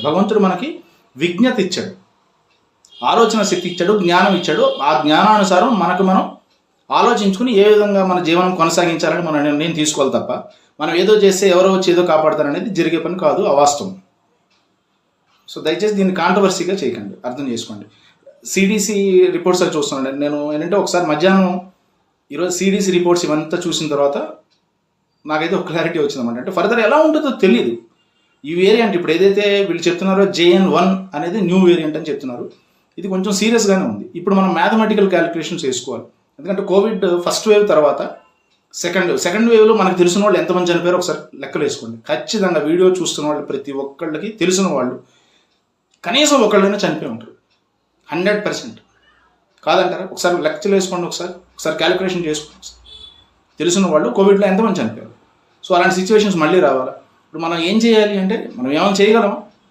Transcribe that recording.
భగవంతుడు మనకి విజ్ఞత ఇచ్చాడు, ఆలోచన శక్తి ఇచ్చాడు, జ్ఞానం ఇచ్చాడు. ఆ జ్ఞానానుసారం మనకు మనం ఆలోచించుకుని ఏ విధంగా మన జీవనం కొనసాగించాలని మనం నిర్ణయం తీసుకోవాలి తప్ప మనం ఏదో చేస్తే ఎవరో వచ్చి ఏదో కాపాడతారనేది జరిగే పని కాదు, అవాస్తవం. సో దయచేసి దీన్ని కాంట్రవర్సీగా చేయకండి, అర్థం చేసుకోండి. సిడిసి రిపోర్ట్స్ అవి చూస్తున్నాను నేను. ఏంటంటే ఒకసారి మధ్యాహ్నం ఈరోజు సిడిసి రిపోర్ట్స్ ఇవంతా చూసిన తర్వాత నాకైతే ఒక క్లారిటీ వచ్చిందన్నమాట. అంటే ఫర్దర్ ఎలా ఉంటుందో తెలియదు. ఈ వేరియంట్ ఇప్పుడు ఏదైతే వీళ్ళు చెప్తున్నారో JN.1 అనేది న్యూ వేరియంట్ అని చెప్తున్నారు. ఇది కొంచెం సీరియస్గానే ఉంది. ఇప్పుడు మనం మ్యాథమెటికల్ క్యాలిక్యులేషన్స్ వేసుకోవాలి. ఎందుకంటే కోవిడ్ ఫస్ట్ వేవ్ తర్వాత సెకండ్ వేవ్లో మనకు తెలిసిన వాళ్ళు ఎంతమంది చనిపోయారో ఒకసారి లెక్కలు వేసుకోండి. ఖచ్చితంగా వీడియో చూస్తున్న వాళ్ళు ప్రతి ఒక్కళ్ళకి తెలిసిన వాళ్ళు కనీసం ఒకళ్ళైనా చనిపోయి ఉంటారు, 100%. కాదంటారా? ఒకసారి లెక్కలు వేసుకోండి, ఒకసారి క్యాలిక్యులేషన్ చేసుకోండి. తెలిసిన వాళ్ళు కోవిడ్లో ఎంతమంది చనిపోయారు. సో అలాంటి సిచ్యువేషన్స్ మళ్ళీ రావాలా? ఇప్పుడు మనం ఏం చేయాలి అంటే మనం ఏమైనా చేయగలమా?